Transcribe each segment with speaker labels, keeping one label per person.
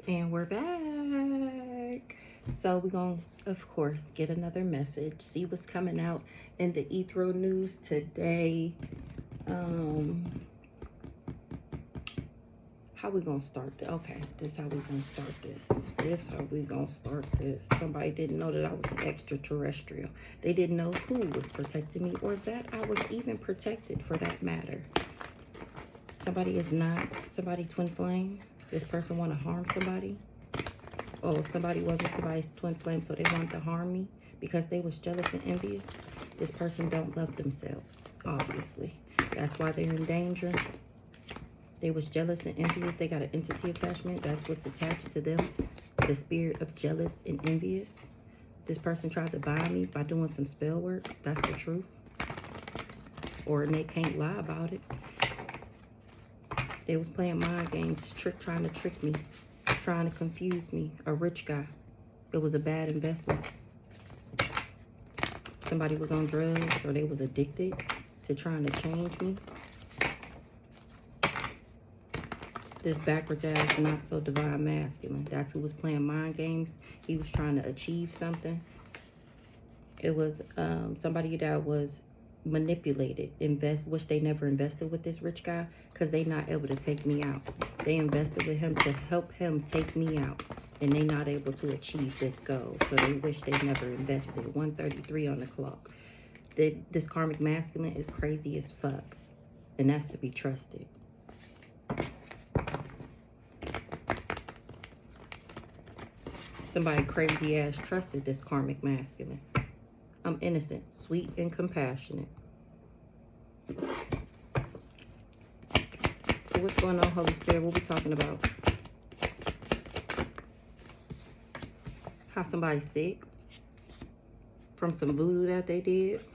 Speaker 1: And we're back. So we're going to, of course, get another message. See what's coming out in the ethereal news today. How we going to start this? Okay, this is how we going to start this. Somebody didn't know that I was an extraterrestrial. They didn't know who was protecting me or that I was even protected for that matter. Somebody is not, somebody twin flame. This person want to harm somebody. Oh, somebody wasn't somebody's twin flame, so they wanted to harm me because they was jealous and envious. This person don't love themselves, obviously. That's why they're in danger. They was jealous and envious. They got an entity attachment. That's what's attached to them. The spirit of jealous and envious. This person tried to buy me by doing some spell work. That's the truth. Or they can't lie about it. They was playing mind games, trying to trick me, trying to confuse me. A rich guy. It was a bad investment. Somebody was on drugs or they was addicted to trying to change me. This backwards ass, not so divine masculine. That's who was playing mind games. He was trying to achieve something. It was somebody that was manipulated, which they never invested with this rich guy because they not able to take me out. They invested with him to help him take me out, and they not able to achieve this goal. So they wish they never invested. 1:33 on the clock. This karmic masculine is crazy as fuck, and that's to be trusted. Somebody crazy ass trusted this karmic masculine. I'm innocent, sweet, and compassionate. So what's going on, Holy Spirit? What we talking about? How somebody's sick from some voodoo that they did.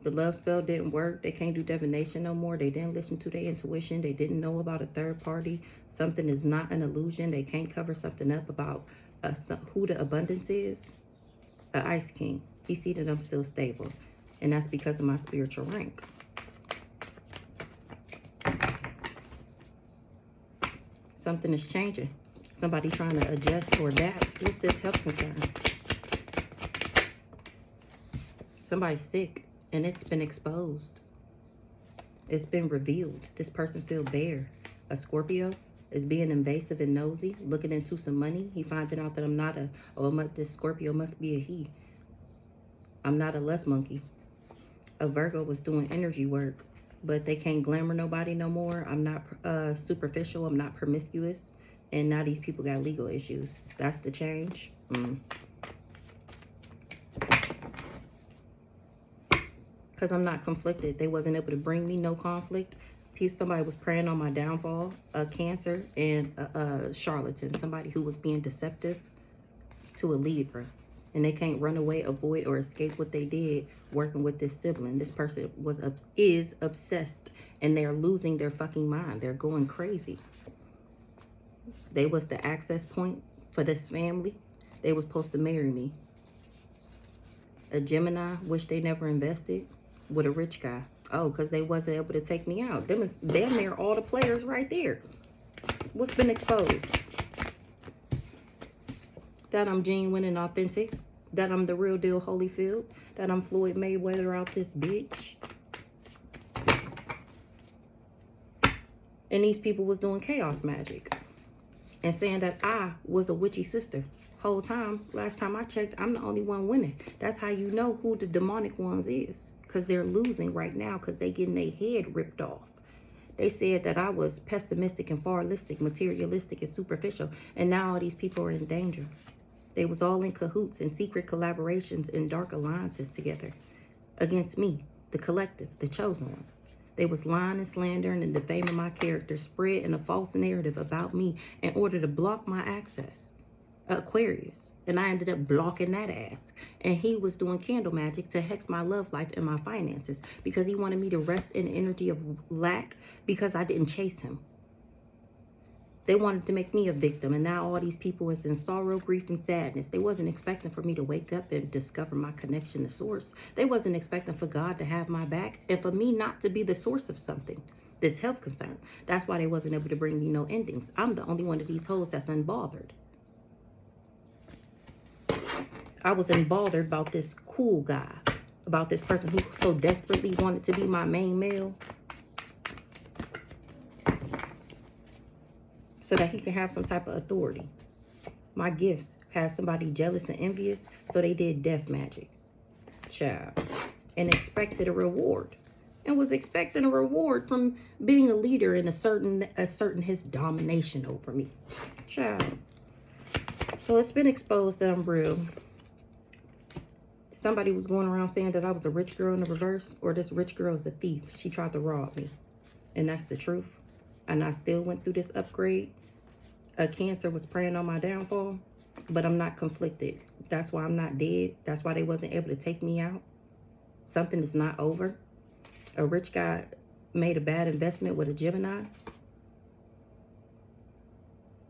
Speaker 1: The love spell didn't work. They can't do divination no more. They didn't listen to their intuition. They didn't know about a third party. Something is not an illusion. They can't cover something up about who the abundance is. The Ice King. He see that I'm still stable. And that's because of my spiritual rank. Something is changing. Somebody trying to adjust or adapt. What's this health concern? Somebody's sick and it's been exposed. It's been revealed. This person feel bare. A Scorpio is being invasive and nosy, looking into some money. He finding out that I'm not this Scorpio must be a he. I'm not a lust monkey. A Virgo was doing energy work, but they can't glamour nobody no more. I'm not superficial. I'm not promiscuous. And now these people got legal issues. That's the change. Because I'm not conflicted. They wasn't able to bring me no conflict. Somebody was preying on my downfall, a Cancer, and a charlatan, somebody who was being deceptive to a Libra. And they can't run away, avoid, or escape what they did working with this sibling. This person is obsessed, and they're losing their fucking mind. They're going crazy. They was the access point for this family. They was supposed to marry me. A Gemini, which they never invested, with a rich guy. Oh, because they wasn't able to take me out. Them is damn near all the players right there. What's been exposed? That I'm genuine and authentic. That I'm the real deal Holyfield. That I'm Floyd Mayweather out this bitch. And these people was doing chaos magic. And saying that I was a witchy sister. Whole time, last time I checked, I'm the only one winning. That's how you know who the demonic ones is. Because they're losing right now because they getting their head ripped off. They said that I was pessimistic and fatalistic, materialistic and superficial. And now all these people are in danger. They was all in cahoots and secret collaborations and dark alliances together. Against me, the collective, the chosen one. They was lying and slandering and defaming my character, spreading a false narrative about me in order to block my access. Aquarius. And I ended up blocking that ass. And he was doing candle magic to hex my love life and my finances because he wanted me to rest in the energy of lack because I didn't chase him. They wanted to make me a victim, and now all these people is in sorrow, grief, and sadness. They wasn't expecting for me to wake up and discover my connection to source. They wasn't expecting for God to have my back and for me not to be the source of something. this health concern. That's why they wasn't able to bring me no endings. I'm the only one of these hoes that's unbothered. I was unbothered about this cool guy, about this person who so desperately wanted to be my main male so that he can have some type of authority. My gifts had somebody jealous and envious, so they did death magic, child, and expected a reward, and was expecting a reward from being a leader and asserting his domination over me, child. So it's been exposed that I'm real. Somebody was going around saying that I was a rich girl in the reverse, or this rich girl is a thief. She tried to rob me, and that's the truth. And I still went through this upgrade. A cancer was preying on my downfall, but I'm not conflicted. That's why I'm not dead. That's why they wasn't able to take me out. Something is not over. A rich guy made a bad investment with a Gemini.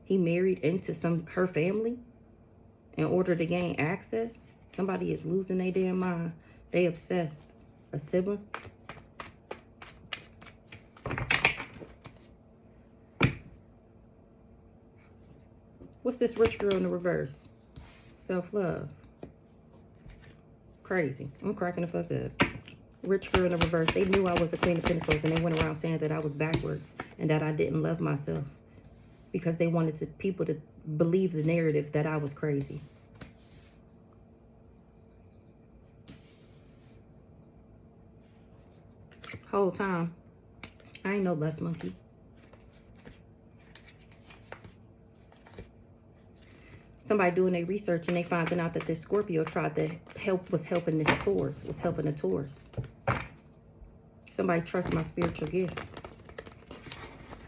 Speaker 1: He married into her family in order to gain access. Somebody is losing their damn mind. They obsessed. A sibling. What's this rich girl in the reverse? Self-love. Crazy. I'm cracking the fuck up. Rich girl in the reverse. They knew I was a Queen of Pentacles, and they went around saying that I was backwards and that I didn't love myself because they wanted people to believe the narrative that I was crazy. Whole time, I ain't no less monkey. Somebody doing their research and they finding out that this Scorpio tried to was helping the Taurus. Somebody trusts my spiritual gifts.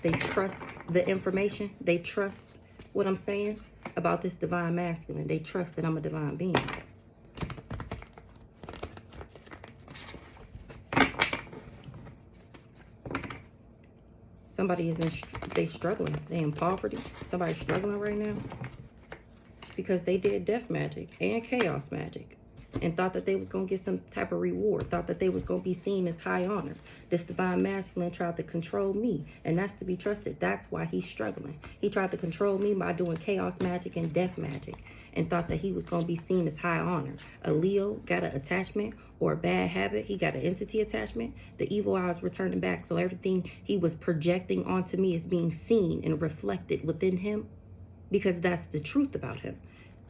Speaker 1: They trust the information. They trust what I'm saying about this divine masculine. They trust that I'm a divine being. Somebody they struggling. They in poverty. Somebody's struggling right now because they did death magic and chaos magic and thought that they was going to get some type of reward, thought that they was going to be seen as high honor. This divine masculine tried to control me, and that's to be trusted. That's why he's struggling. He tried to control me by doing chaos magic and death magic and thought that he was going to be seen as high honor. A Leo got an attachment or a bad habit. He got an entity attachment. The evil eye is returning back, so everything he was projecting onto me is being seen and reflected within him because that's the truth about him.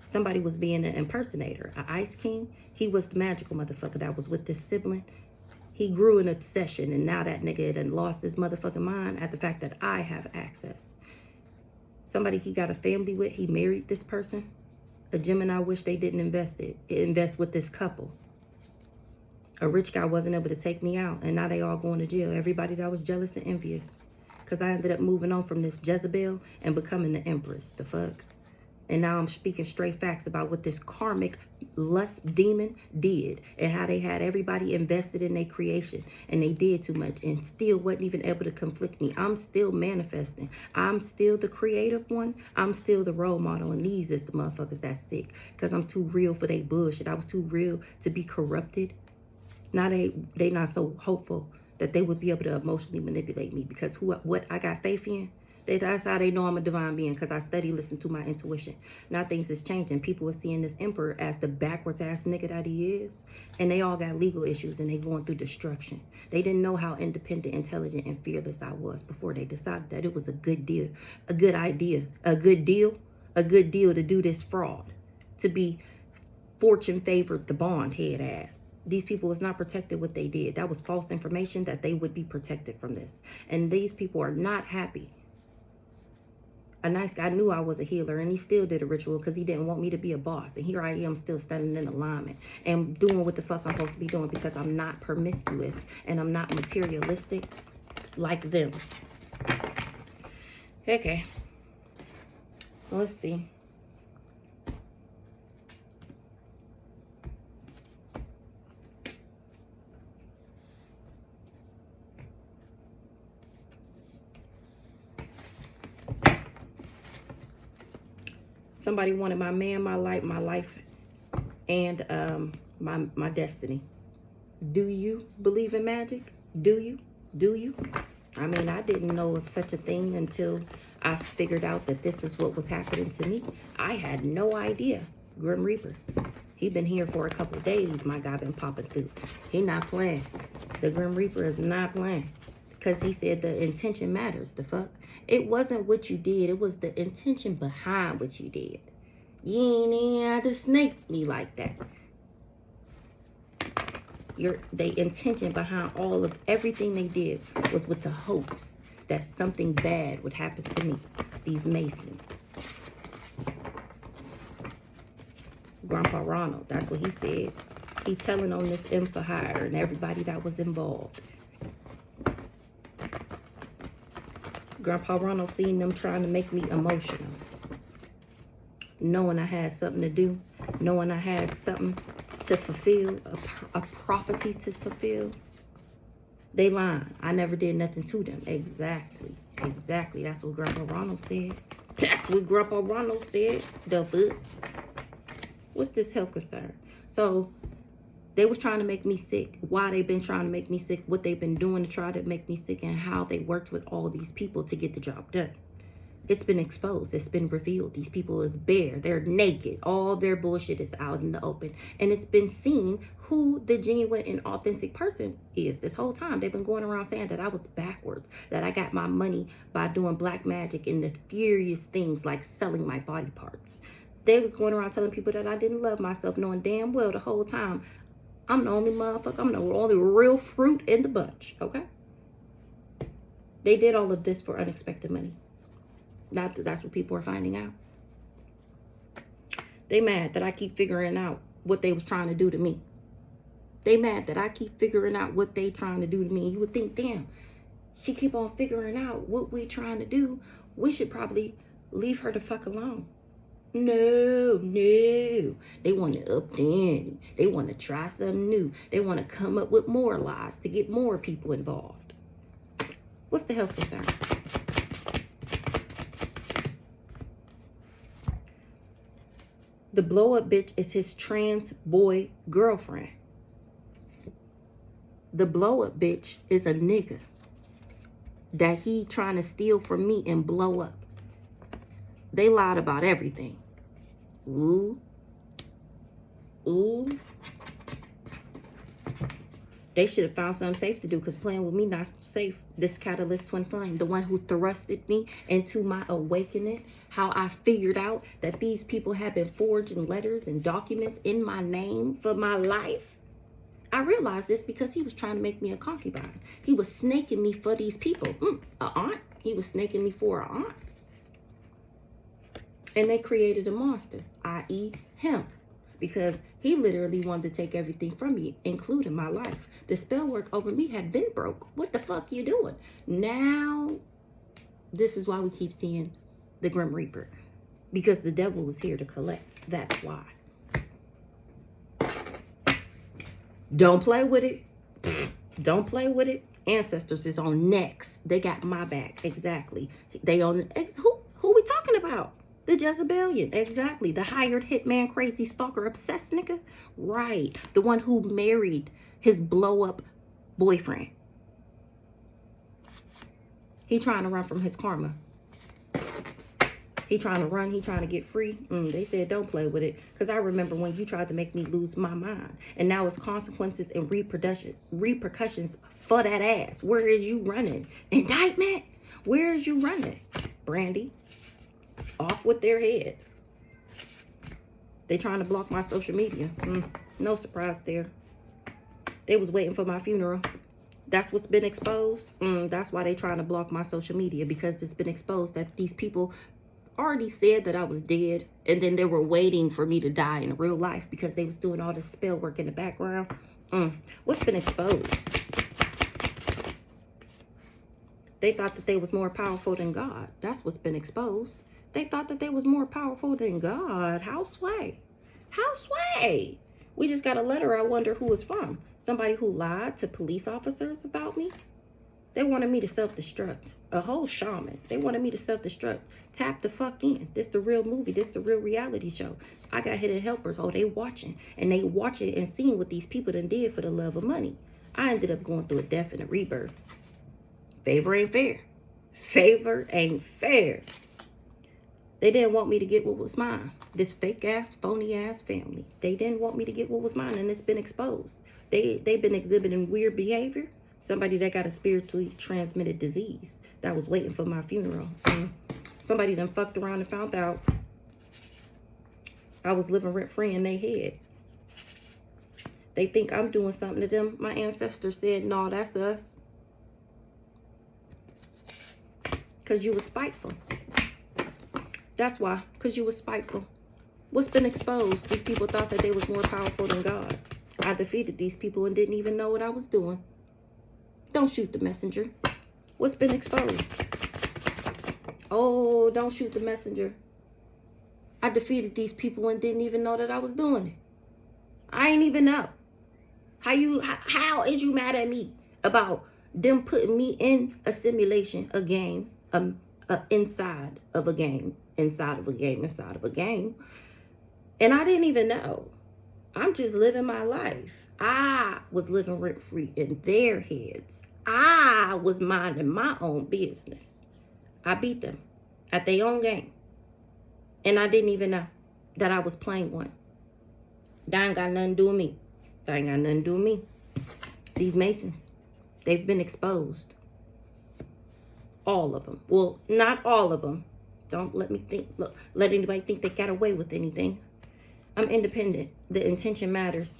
Speaker 1: Somebody was being an impersonator, an Ice King. He was the magical motherfucker that was with this sibling. He grew an obsession, and now that nigga done lost his motherfucking mind at the fact that I have access. Somebody he got a family with, he married this person. A Gemini wish they didn't invest with this couple. A rich guy wasn't able to take me out, and now they all going to jail. Everybody that was jealous and envious. Because I ended up moving on from this Jezebel and becoming the Empress. The fuck? And now I'm speaking straight facts about what this karmic lust demon did and how they had everybody invested in their creation and they did too much and still wasn't even able to conflict me. I'm still manifesting. I'm still the creative one. I'm still the role model, and these is the motherfuckers that's sick because I'm too real for they bullshit. I was too real to be corrupted. Now they not so hopeful that they would be able to emotionally manipulate me because what I got faith in. That's how they know I'm a divine being, because I listen to my intuition. Now things is changing. People are seeing this emperor as the backwards ass nigga that he is. And they all got legal issues and they going through destruction. They didn't know how independent, intelligent, and fearless I was before they decided that it was a good deal, a good idea, a good deal to do this fraud, to be fortune favored the bond head ass. These people was not protected what they did. That was false information that they would be protected from this. And these people are not happy. A nice guy knew I was a healer, and he still did a ritual because he didn't want me to be a boss. And here I am still standing in alignment and doing what the fuck I'm supposed to be doing because I'm not promiscuous and I'm not materialistic like them. Okay. So let's see. Somebody wanted my man, my life, and my destiny. Do you believe in magic? Do you? I mean, I didn't know of such a thing until I figured out that this is what was happening to me. I had no idea. Grim Reaper. He been here for a couple days. My guy been popping through. He not playing. The Grim Reaper is not playing. Because he said the intention matters. The fuck? It wasn't what you did. It was the intention behind what you did. You ain't even had to snake me like that. The intention behind all of everything they did was with the hopes that something bad would happen to me. These Masons. Grandpa Ronald, that's what he said. He telling on this M for hire and everybody that was involved. Grandpa Ronald seen them trying to make me emotional. Knowing I had something to do. Knowing I had something to fulfill. A prophecy to fulfill. They lying. I never did nothing to them. Exactly. Exactly. That's what Grandpa Ronald said. That's what Grandpa Ronald said. The fuck? What's this health concern? So they was trying to make me sick. Why they been trying to make me sick, what they've been doing to try to make me sick, and how they worked with all these people to get the job done. It's been exposed. It's been revealed. These people is bare. They're naked. All their bullshit is out in the open. And it's been seen who the genuine and authentic person is. This whole time, they've been going around saying that I was backwards, that I got my money by doing black magic and the furious things like selling my body parts. They was going around telling people that I didn't love myself, knowing damn well the whole time I'm the only motherfucker. I'm the only real fruit in the bunch, okay? They did all of this for unexpected money. That's what people are finding out. They mad that I keep figuring out what they was trying to do to me. They mad that I keep figuring out what they trying to do to me. You would think, damn, she keep on figuring out what we trying to do. We should probably leave her the fuck alone. No. They want to up the ante. They want to try something new. They want to come up with more lies to get more people involved. What's the health concern? The blow-up bitch is his trans boy girlfriend. The blow-up bitch is a nigga that he trying to steal from me and blow up. They lied about everything. Ooh. They should have found something safe to do, because playing with me not safe. This catalyst twin flame, the one who thrusted me into my awakening, how I figured out that these people have been forging letters and documents in my name for my life. I realized this because he was trying to make me a concubine. He was snaking me for these people. A aunt. He was snaking me for an aunt. And they created a monster, i.e. him. Because he literally wanted to take everything from me, including my life. The spell work over me had been broke. What the fuck you doing? Now, this is why we keep seeing the Grim Reaper. Because the devil was here to collect. That's why. Don't play with it. Don't play with it. Ancestors is on next. They got my back. Exactly. They on who we talking about? The Jezebelian, exactly. The hired hitman, crazy stalker, obsessed nigga. Right. The one who married his blow-up boyfriend. He trying to run from his karma. He trying to run. He trying to get free. They said don't play with it. Because I remember when you tried to make me lose my mind. And now it's consequences and repercussions for that ass. Where is you running? Indictment? Where is you running? Brandy. Off with their head. They trying to block my social media. No surprise there. They was waiting for my funeral. That's what's been exposed. That's why they trying to block my social media, because it's been exposed that these people already said that I was dead, and then they were waiting for me to die in real life because they was doing all this spell work in the background. What's been exposed? They thought that they was more powerful than God. That's what's been exposed. They thought that they was more powerful than God. How sway? How sway? We just got a letter. I wonder who it's from. Somebody who lied to police officers about me. They wanted me to self-destruct. A whole shaman. They wanted me to self-destruct. Tap the fuck in. This the real movie. This the real reality show. I got hidden helpers. Oh, they watching. And they watching and seeing what these people done did for the love of money. I ended up going through a death and a rebirth. Favor ain't fair. Favor ain't fair. They didn't want me to get what was mine. This fake ass, phony ass family. They didn't want me to get what was mine, and it's been exposed. They've been exhibiting weird behavior. Somebody that got a spiritually transmitted disease that was waiting for my funeral. And somebody done fucked around and found out I was living rent free in their head. They think I'm doing something to them. My ancestors said, no, that's us. Because you was spiteful. That's why. Because you was spiteful. What's been exposed? These people thought that they was more powerful than God. I defeated these people and didn't even know what I was doing. Don't shoot the messenger. What's been exposed? Oh, don't shoot the messenger. I defeated these people and didn't even know that I was doing it. I ain't even know. How is you mad at me about them putting me in a simulation, a game, inside of a game, inside of a game, inside of a game. And I didn't even know. I'm just living my life. I was living rent free in their heads. I was minding my own business. I beat them at their own game. And I didn't even know that I was playing one. That ain't got nothing to do with me. That ain't got nothing to do with me. These Masons, they've been exposed. All of them. Well, not all of them. Don't let me think. Look, let anybody think they got away with anything. I'm independent. The intention matters.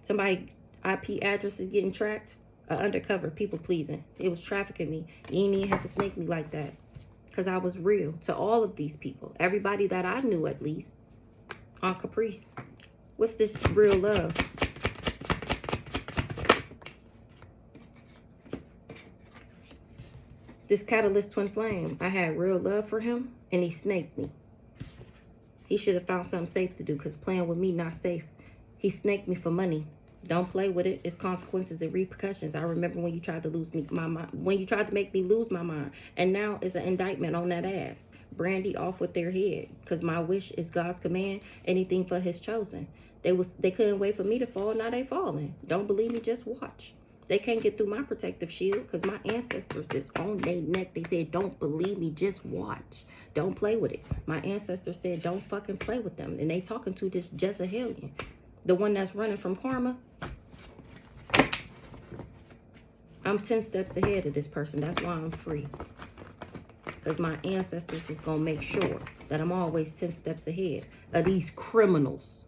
Speaker 1: Somebody IP address is getting tracked. Undercover people pleasing. It was trafficking me. You didn't even have to snake me like that. Because I was real to all of these people. Everybody that I knew, at least. On Caprice. What's this real love? This Catalyst Twin Flame. I had real love for him. And he snaked me. He should have found something safe to do. Because playing with me, not safe. He snaked me for money. Don't play with it. It's consequences and repercussions. I remember when you tried to my mind. When you tried to make me lose my mind. And now it's an indictment on that ass. Brandy off with their head. Because my wish is God's command. Anything for his chosen. They couldn't wait for me to fall. Now they falling. Don't believe me, just watch. They can't get through my protective shield. Because my ancestors is on their neck. They said, don't believe me, just watch. Don't play with it. My ancestors said, don't fucking play with them. And they talking to this Jezebelian. The one that's running from karma. I'm 10 steps ahead of this person. That's why I'm free. Because my ancestors is going to make sure that I'm always 10 steps ahead of these criminals.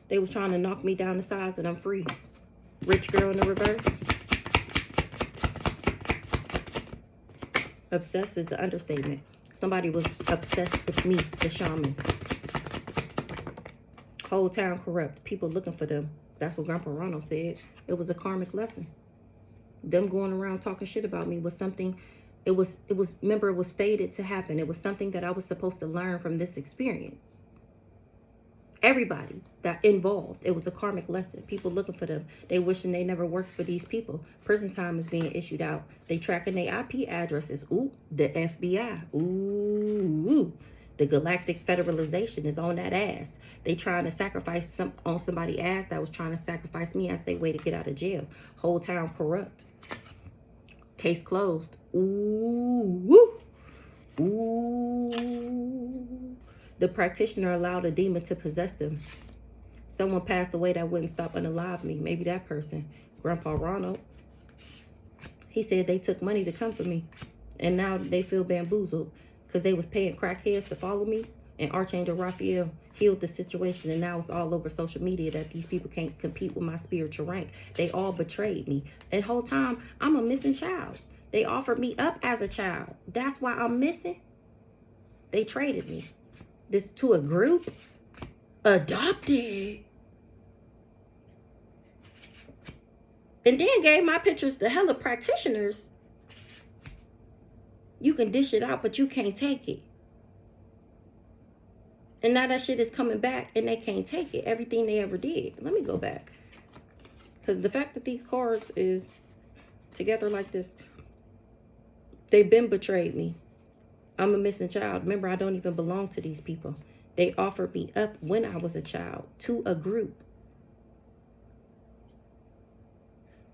Speaker 1: They was trying to knock me down the sides and I'm free. Rich girl in the reverse. Obsessed is an understatement. Somebody was obsessed with me, the shaman. Whole town corrupt. People looking for them. That's what Grandpa Ronald said. It was a karmic lesson. Them going around talking shit about me was something, remember, it was fated to happen. It was something that I was supposed to learn from this experience. Everybody that involved, it was a karmic lesson. People looking for them. They wishing they never worked for these people. Prison time is being issued out. They tracking their IP addresses. Ooh, the FBI. Ooh, the Galactic Federalization is on that ass. They trying to sacrifice on somebody's ass that was trying to sacrifice me as they way to get out of jail. Whole town corrupt. Case closed. Ooh, woo. Ooh. The practitioner allowed a demon to possess them. Someone passed away that wouldn't stop unalive me. Maybe that person. Grandpa Ronald. He said they took money to come for me. And now they feel bamboozled. Because they was paying crackheads to follow me. And Archangel Raphael healed the situation. And now it's all over social media that these people can't compete with my spiritual rank. They all betrayed me. And the whole time, I'm a missing child. They offered me up as a child. That's why I'm missing. They traded me. This to a group. Adopted. And then gave my pictures to hella practitioners. You can dish it out, but you can't take it. And now that shit is coming back and they can't take it. Everything they ever did. Let me go back. Because the fact that these cards is together like this. They've been betrayed me. I'm a missing child. Remember, I don't even belong to these people. They offered me up when I was a child to a group.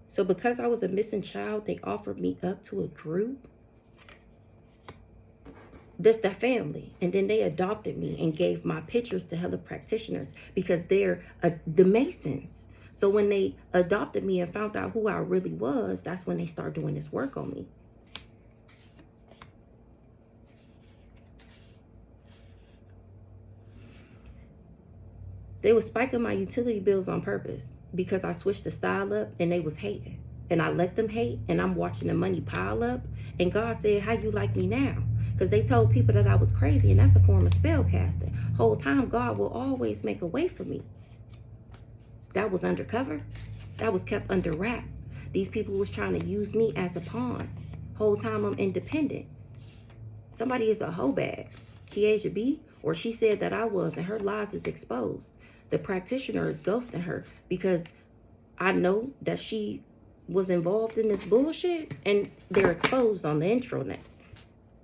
Speaker 1: So because I was a missing child, they offered me up to a group. That's the family. And then they adopted me and gave my pictures to hella practitioners because they're the Masons. So when they adopted me and found out who I really was, that's when they started doing this work on me. They was spiking my utility bills on purpose because I switched the style up and they was hating. And I let them hate and I'm watching the money pile up. And God said, how you like me now? Because they told people that I was crazy, and that's a form of spell casting. Whole time, God will always make a way for me. That was undercover. That was kept under wrap. These people was trying to use me as a pawn. Whole time I'm independent. Somebody is a hoe bag. Kiesha B, or she said that I was, and her lies is exposed. The practitioner is ghosting her because I know that she was involved in this bullshit, and they're exposed on the intranet.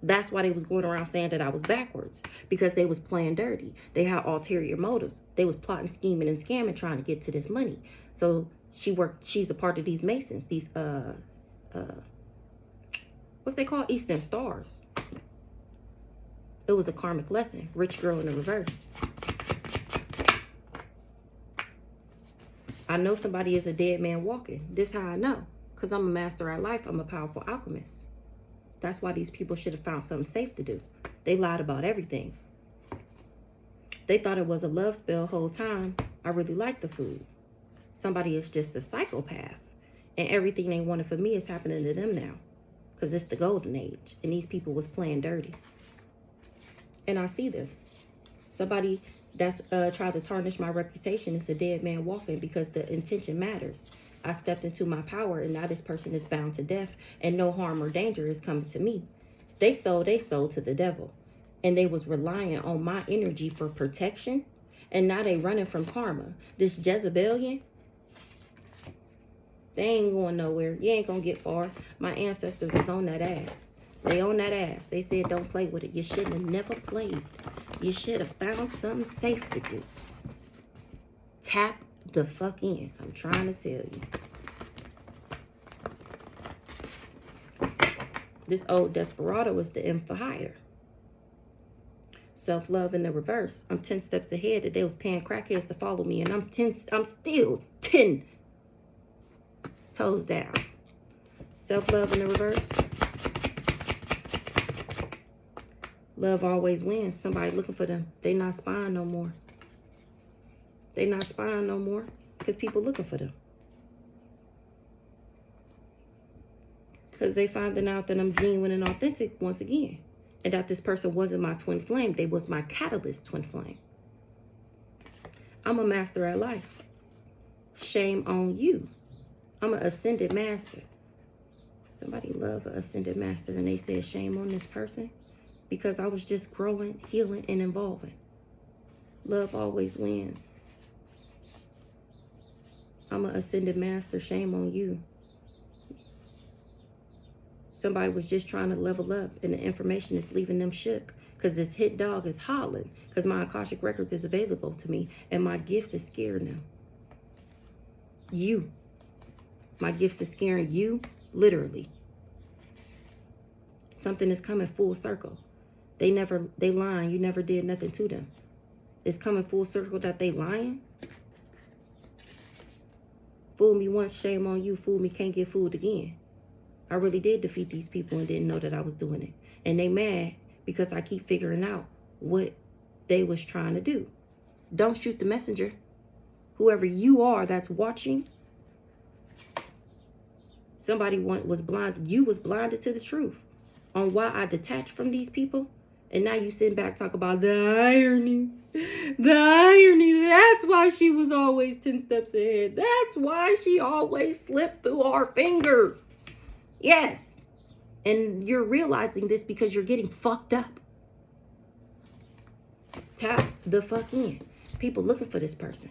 Speaker 1: That's why they was going around saying that I was backwards, because they was playing dirty. They had ulterior motives. They was plotting, scheming, and scamming, trying to get to this money. So she's a part of these Masons, these what's they call, Eastern Stars. It was a karmic lesson. Rich girl in the reverse. I know somebody is a dead man walking. This how I know, because I'm a master at life. I'm a powerful alchemist. That's why these people should have found something safe to do. They lied about everything. They thought it was a love spell whole time. I really like the food. Somebody is just a psychopath. And everything they wanted for me is happening to them now. Because it's the golden age. And these people was playing dirty. And I see them. Somebody that's tried to tarnish my reputation is a dead man walking, because the intention matters. I stepped into my power, and now this person is bound to death, and no harm or danger is coming to me. They sold to the devil, and they was relying on my energy for protection, and now they running from karma. This Jezebelian, they ain't going nowhere. You ain't gonna get far. My ancestors is on that ass. They on that ass. They said don't play with it. You shouldn't have never played. You should have found something safe to do. Tap the fuck in. I'm trying to tell you. This old desperado is the M for hire. Self-love in the reverse. I'm 10 steps ahead. That they was paying crackheads to follow me, and I'm still 10 toes down. Self-love in the reverse. Love always wins. Somebody looking for them. They not spying no more. They not spying no more because people looking for them. Because they finding out that I'm genuine and authentic once again. And that this person wasn't my twin flame. They was my catalyst twin flame. I'm a master at life. Shame on you. I'm an ascended master. Somebody love an ascended master, and they said shame on this person because I was just growing, healing, and evolving. Love always wins. I'm an ascended master. Shame on you. Somebody was just trying to level up, and the information is leaving them shook because this hit dog is hollering because my Akashic Records is available to me, and my gifts is scaring them. You. My gifts is scaring you, literally. Something is coming full circle. They lying. You never did nothing to them. It's coming full circle that they lying. Fool me once, shame on you. Fool me, can't get fooled again. I really did defeat these people and didn't know that I was doing it. And they mad because I keep figuring out what they was trying to do. Don't shoot the messenger. Whoever you are that's watching, somebody was blinded. You was blinded to the truth on why I detached from these people. And now you sitting back talk about the irony. The irony. That's why she was always 10 steps ahead. That's why she always slipped through our fingers. Yes. And you're realizing this because you're getting fucked up. Tap the fuck in. People looking for this person.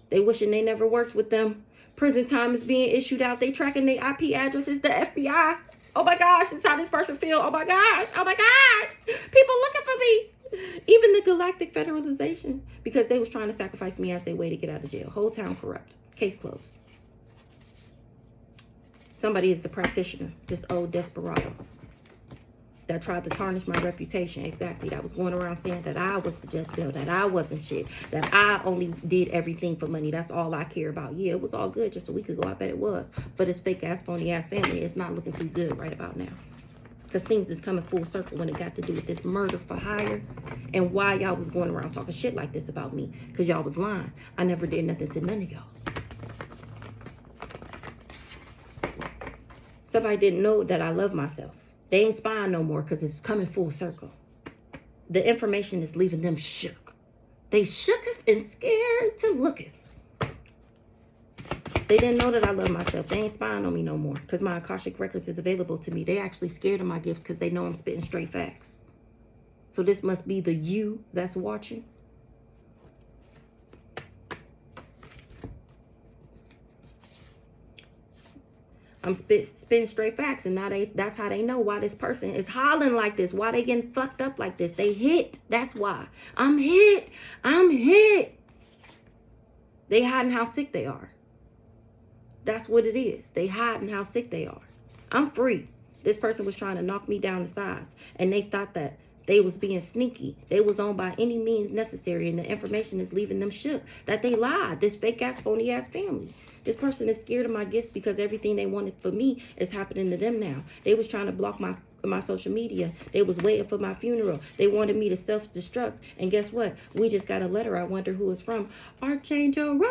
Speaker 1: They wishing they never worked with them. Prison time is being issued out. They tracking their IP addresses. The FBI. Oh my gosh, that's how this person feel. Oh my gosh. Oh my gosh. People looking for me. Even the galactic federalization, because they was trying to sacrifice me as their way to get out of jail. Whole town corrupt. Case closed. Somebody is the practitioner, this old desperado that tried to tarnish my reputation. Exactly. That was going around saying that I was the Jezebel, that I wasn't shit, that I only did everything for money. That's all I care about. Yeah, it was all good just a week ago. I bet it was. For this fake ass, phony ass family, it's not looking too good right about now. Because things is coming full circle when it got to do with this murder for hire and why y'all was going around talking shit like this about me. Because y'all was lying. I never did nothing to none of y'all. Somebody didn't know that I love myself. They ain't spying no more because it's coming full circle. The information is leaving them shook. They shooketh and scared to looketh. They didn't know that I love myself. They ain't spying on me no more because my Akashic records is available to me. They actually scared of my gifts because they know I'm spitting straight facts. So this must be the you that's watching. I'm spitting straight facts, and now that's how they know why this person is hollering like this, why they getting fucked up like this. They hit. That's why. I'm hit. I'm hit. They hiding how sick they are. That's what it is. They hiding how sick they are. I'm free. This person was trying to knock me down to size, and they thought that they was being sneaky. They was on by any means necessary, and the information is leaving them shook. That they lied. This fake ass, phony ass family. This person is scared of my gifts because everything they wanted for me is happening to them now. They was trying to block my social media. They was waiting for my funeral. They wanted me to self-destruct. And guess what? We just got a letter. I wonder who it's from. Archangel Raphael.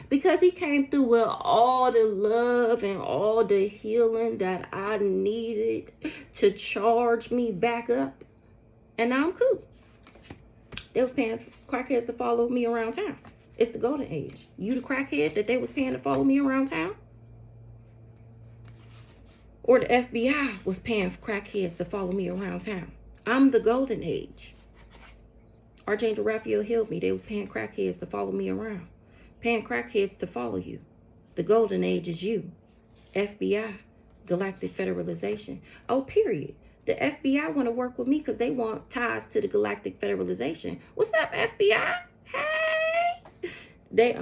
Speaker 1: Because he came through with all the love and all the healing that I needed to charge me back up. And now I'm cool. They was paying crackheads to follow me around town. It's the golden age. You the crackhead that they was paying to follow me around town? Or the FBI was paying for crackheads to follow me around town? I'm the golden age. Archangel Raphael healed me. They was paying crackheads to follow me around. Paying crackheads to follow you. The golden age is you. FBI. Galactic Federalization. Oh, period. The FBI want to work with me because they want ties to the Galactic Federalization. What's up, FBI? Hey! They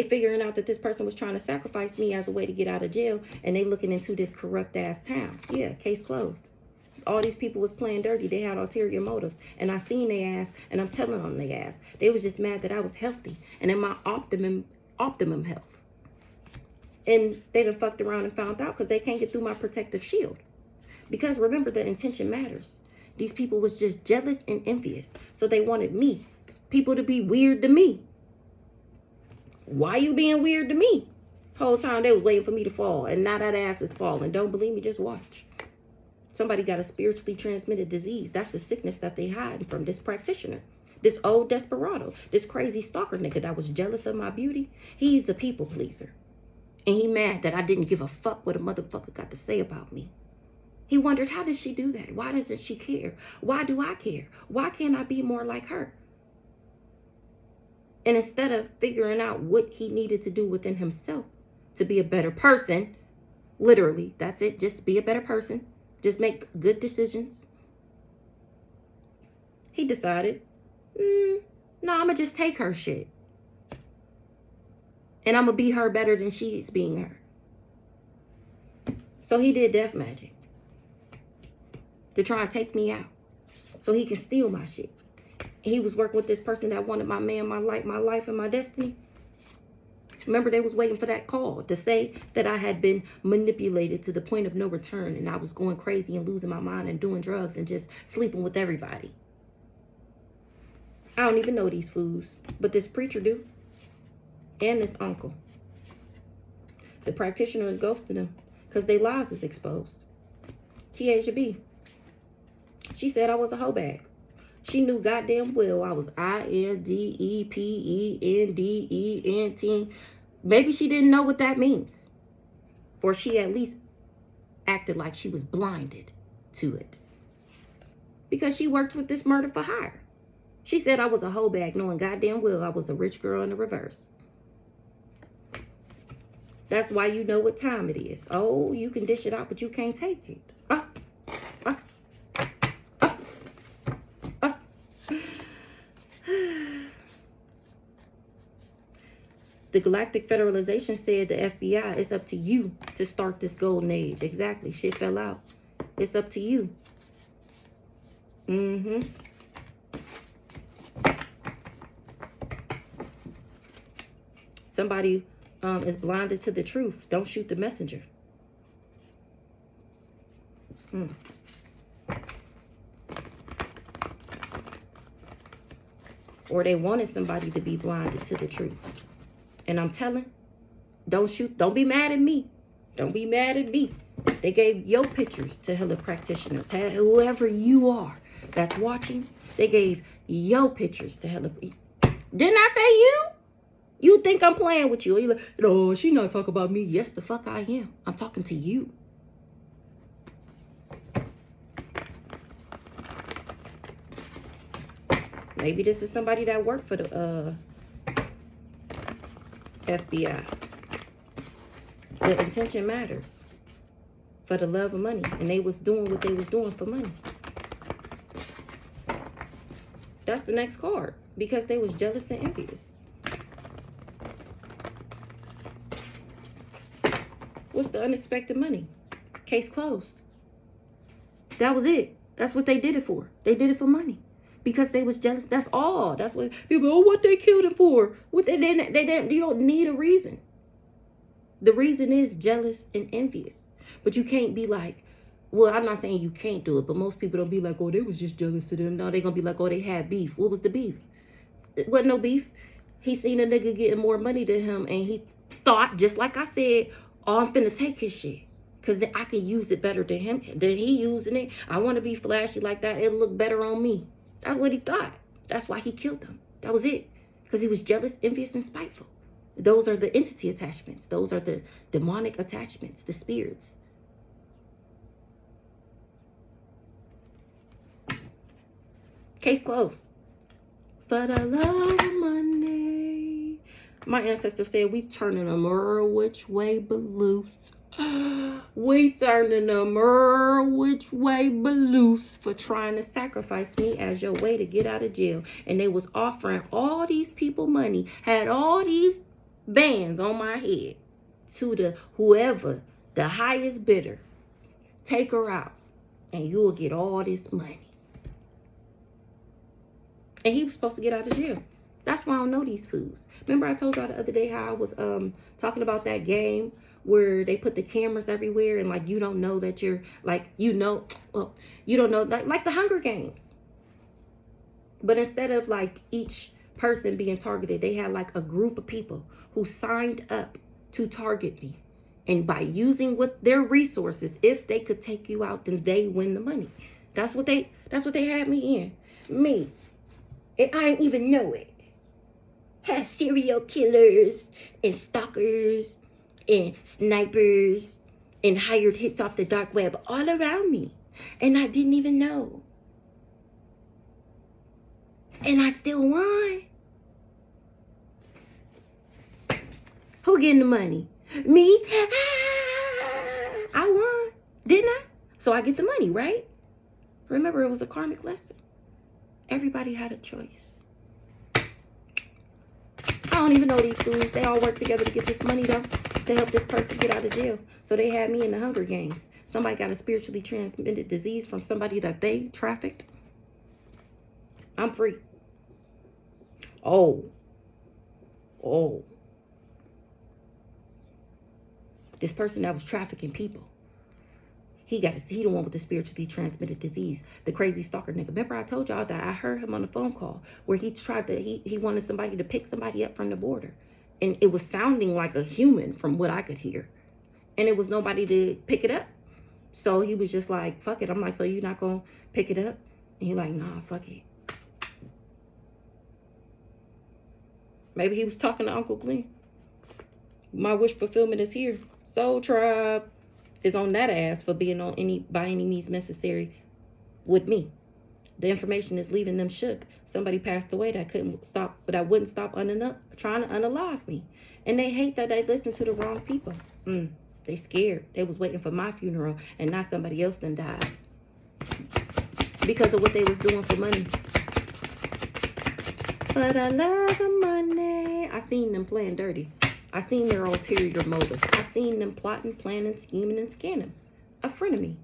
Speaker 1: figuring out that this person was trying to sacrifice me as a way to get out of jail, and they looking into this corrupt ass town. Yeah, case closed. All these people was playing dirty. They had ulterior motives, and I seen their ass, and I'm telling them their ass. They was just mad that I was healthy and in my optimum health. And they done fucked around and found out because they can't get through my protective shield. Because remember, the intention matters. These people was just jealous and envious, so they wanted me. People to be weird to me. Why you being weird to me? Whole time they was waiting for me to fall, and now that ass is falling. Don't believe me? Just watch. Somebody got a spiritually transmitted disease. That's the sickness that they hide from this practitioner. This old desperado. This crazy stalker nigga that was jealous of my beauty. He's a people pleaser. And he mad that I didn't give a fuck what a motherfucker got to say about me. He wondered, how did she do that? Why doesn't she care? Why do I care? Why can't I be more like her? And instead of figuring out what he needed to do within himself to be a better person, literally, that's it, just be a better person, just make good decisions, he decided, no, I'm going to just take her shit. And I'm going to be her better than she's being her. So he did death magic to try and take me out so he can steal my shit. He was working with this person that wanted my man, my life, and my destiny. Remember, they was waiting for that call to say that I had been manipulated to the point of no return, and I was going crazy and losing my mind and doing drugs and just sleeping with everybody. I don't even know these fools, but this preacher do, and this uncle. The practitioner is ghosting them because their lies is exposed. Kiesha B. She said I was a hoe bag. She knew goddamn well I was INDEPENDENT. Maybe she didn't know what that means. Or she at least acted like she was blinded to it. Because she worked with this murder for hire. She said I was a hoe bag, knowing goddamn well I was a rich girl in the reverse. That's why you know what time it is. Oh, you can dish it out, but you can't take it. Oh, The Galactic Federalization said the FBI, it's up to you to start this golden age. Exactly. Shit fell out. It's up to you. Somebody is blinded to the truth. Don't shoot the messenger. Or they wanted somebody to be blinded to the truth. And I'm telling, don't shoot. Don't be mad at me. Don't be mad at me. They gave your pictures to healer practitioners. Whoever you are that's watching, they gave your pictures to healer. Didn't I say you? You think I'm playing with you? You're like, no, she not talking about me. Yes, the fuck I am. I'm talking to you. Maybe this is somebody that worked for the FBI. The intention matters. For the love of money. And they was doing what they was doing for money. That's the next card. Because they was jealous and envious. What's the unexpected money? Case closed. That was it. That's what they did it for. They did it for money. Because they was jealous. That's all. That's what people, oh, what they killed him for. What they didn't, you don't need a reason. The reason is jealous and envious. But you can't be like, well, I'm not saying you can't do it, but most people don't be like, oh, they was just jealous to them. No, they're going to be like, oh, they had beef. What was the beef? It wasn't no beef. He seen a nigga getting more money than him, and he thought, just like I said, oh, I'm finna take his shit. Because I can use it better than him, than he using it. I want to be flashy like that. It'll look better on me. That's what he thought. That's why he killed him. That was it. Because he was jealous, envious, and spiteful. Those are the entity attachments. Those are the demonic attachments, the spirits. Case closed. For the love of money. My ancestors said we turning them which way but loose. We turning them which way but loose for trying to sacrifice me as your way to get out of jail. And they was offering all these people money, had all these bands on my head to the whoever, the highest bidder. Take her out and you'll get all this money. And he was supposed to get out of jail. That's why I don't know these fools. Remember I told y'all the other day how I was talking about that game where they put the cameras everywhere and like you don't know that you're like, you know, well, you don't know, like the Hunger Games. But instead of like each person being targeted, they had like a group of people who signed up to target me. And by using what their resources, if they could take you out, then they win the money. That's what they had me in. Me. And I didn't even know it. Had serial killers and stalkers and snipers and hired hits off the dark web all around me. And I didn't even know. And I still won. Who getting the money? Me? I won, didn't I? So I get the money, right? Remember, it was a karmic lesson. Everybody had a choice. I don't even know these fools. They all work together to get this money, though, to help this person get out of jail. So they had me in the Hunger Games. Somebody got a spiritually transmitted disease from somebody that they trafficked. I'm free. Oh. This person that was trafficking people. He the one with the spiritually transmitted disease. The crazy stalker nigga. Remember I told y'all that I heard him on the phone call where he tried to, he wanted somebody to pick somebody up from the border. And it was sounding like a human from what I could hear. And it was nobody to pick it up. So he was just like, fuck it. I'm like, so you're not going to pick it up? And he like, nah, fuck it. Maybe he was talking to Uncle Glenn. My wish fulfillment is here. Soul Tribe is on that ass for being on by any means necessary with me. The information is leaving them shook. Somebody passed away that wouldn't stop trying to unalive me. And they hate that they listen to the wrong people. They scared. They was waiting for my funeral and not somebody else done died. Because of what they was doing for money. For the love of money. I seen them playing dirty. I seen their ulterior motives. I seen them plotting, planning, scheming, and scanning. A friend of me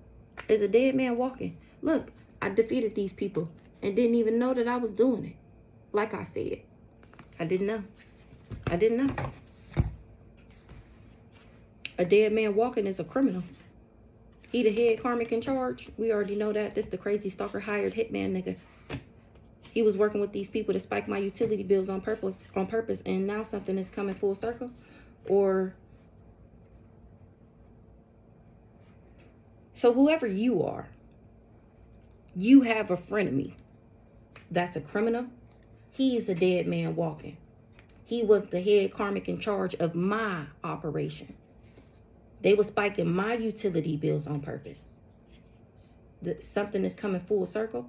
Speaker 1: is a dead man walking. Look, I defeated these people and didn't even know that I was doing it. Like I said, I didn't know. I didn't know. A dead man walking is a criminal. He the head karmic in charge. We already know that. This the crazy stalker hired hitman nigga. He was working with these people to spike my utility bills on purpose, and now something is coming full circle. Or so whoever you are, you have a frenemy that's a criminal. He's a dead man walking. He was the head karmic in charge of my operation. They were spiking my utility bills on purpose. Something is coming full circle,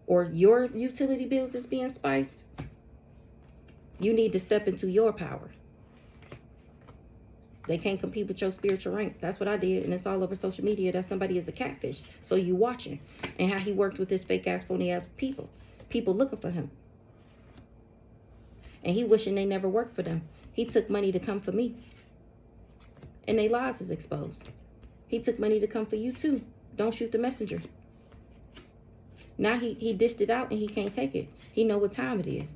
Speaker 1: or your utility bills is being spiked. You need to step into your power. They can't compete with your spiritual rank. That's what I did, and it's all over social media that somebody is a catfish. So you watching, and how he worked with this fake ass, phony ass people looking for him, and he wishing they never worked for them. He took money to come for me, and they lies is exposed. He took money to come for you too. Don't shoot the messenger. Now he dished it out and he can't take it. He know what time it is.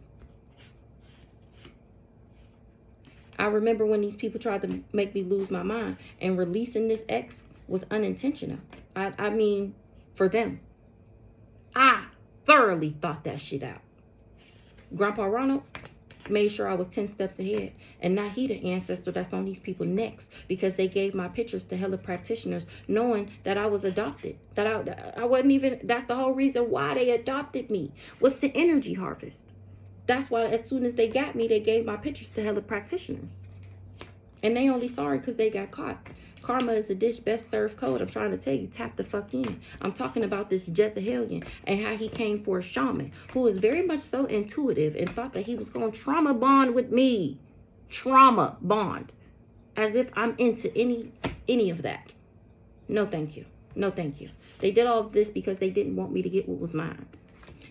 Speaker 1: I remember when these people tried to make me lose my mind, and releasing this ex was unintentional. I mean, for them. I thoroughly thought that shit out. Grandpa Ronald made sure I was 10 steps ahead. And now he the ancestor that's on these people next, because they gave my pictures to hella practitioners knowing that I was adopted. That I wasn't even, that's the whole reason why they adopted me, was the energy harvest. That's why as soon as they got me, they gave my pictures to hella practitioners. And they only sorry because they got caught. Karma is a dish best served cold. I'm trying to tell you, tap the fuck in. I'm talking about this Jezebelian and how he came for a shaman who is very much so intuitive and thought that he was going to trauma bond with me. Trauma bond. As if I'm into any of that. No, thank you. No, thank you. They did all of this because they didn't want me to get what was mine.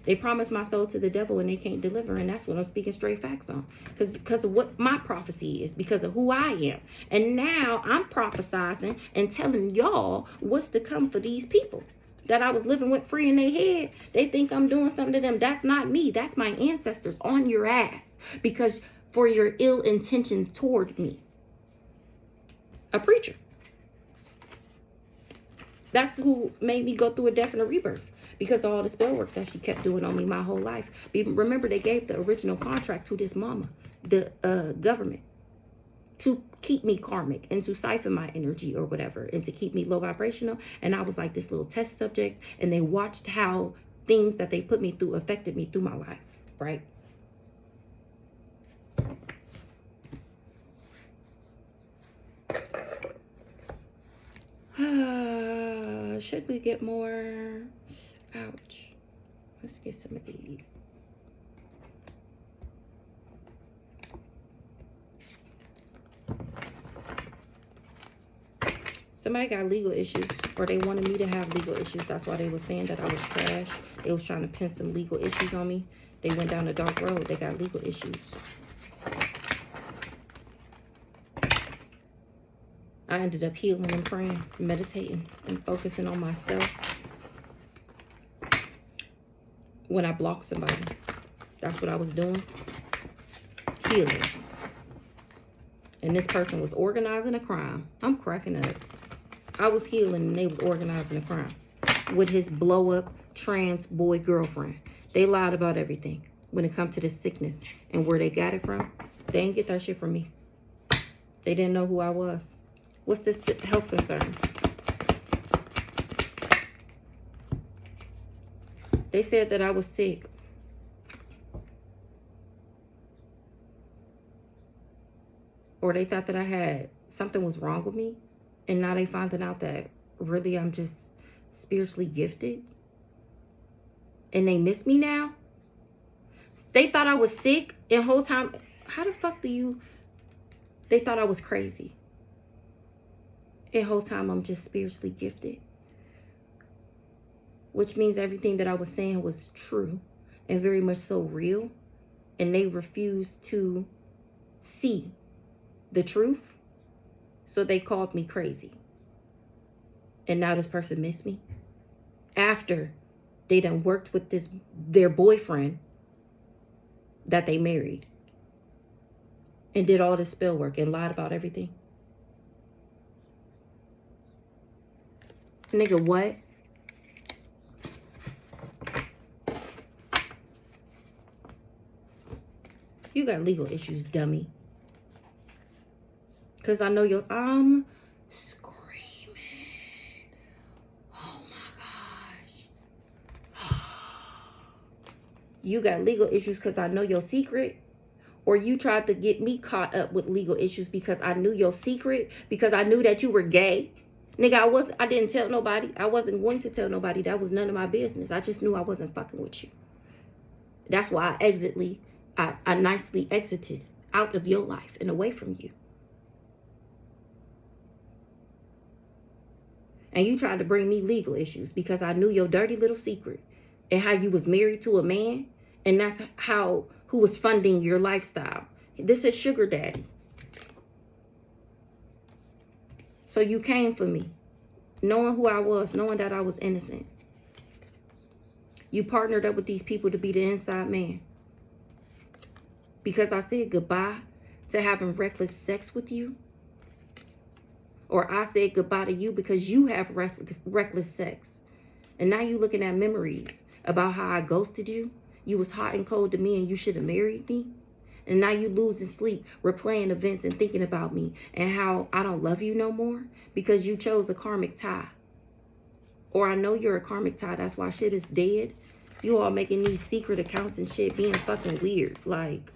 Speaker 1: They promised my soul to the devil and they can't deliver. And that's what I'm speaking straight facts on. Because of what my prophecy is. Because of who I am. And now I'm prophesizing and telling y'all what's to come for these people that I was living with free in their head. They think I'm doing something to them. That's not me. That's my ancestors on your ass. Because for your ill intention toward me. A preacher. That's who made me go through a death and a rebirth. Because of all the spell work that she kept doing on me my whole life. Remember, they gave the original contract to this mama, the government, to keep me karmic and to siphon my energy or whatever, and to keep me low vibrational. And I was like this little test subject, and they watched how things that they put me through affected me through my life, right? Should we get more? Ouch. Let's get some of these. Somebody got legal issues, or they wanted me to have legal issues. That's why they was saying that I was trash. They was trying to pin some legal issues on me. They went down a dark road. They got legal issues. I ended up healing and praying, meditating, and focusing on myself. When I blocked somebody, that's what I was doing. Healing. And this person was organizing a crime. I'm cracking up. I was healing and they was organizing a crime with his blow up trans boy girlfriend. They lied about everything when it comes to this sickness and where they got it from. They didn't get that shit from me. They didn't know who I was. What's this health concern? They said that I was sick. Or they thought that I had something was wrong with me. And now they finding out that really I'm just spiritually gifted. And they miss me now. They thought I was sick and whole time. How the fuck do you? They thought I was crazy. And whole time I'm just spiritually gifted. Which means everything that I was saying was true and very much so real. And they refused to see the truth. So they called me crazy. And now this person missed me. After they done worked with their boyfriend that they married. And did all this spell work and lied about everything. Nigga, what? You got legal issues, dummy. Because I know I'm screaming. Oh my gosh. You got legal issues because I know your secret. Or you tried to get me caught up with legal issues because I knew your secret. Because I knew that you were gay. Nigga, I didn't tell nobody. I wasn't going to tell nobody. That was none of my business. I just knew I wasn't fucking with you. That's why I nicely exited out of your life and away from you. And you tried to bring me legal issues because I knew your dirty little secret and how you was married to a man, and that's who was funding your lifestyle. This is sugar daddy. So you came for me, knowing who I was, knowing that I was innocent. You partnered up with these people to be the inside man. Because I said goodbye to having reckless sex with you. Or I said goodbye to you because you have reckless sex. And now you looking at memories about how I ghosted you. You was hot and cold to me and you should have married me. And now you losing sleep, replaying events and thinking about me and how I don't love you no more because you chose a karmic tie. Or I know you're a karmic tie, that's why shit is dead. You all making these secret accounts and shit being fucking weird. Like,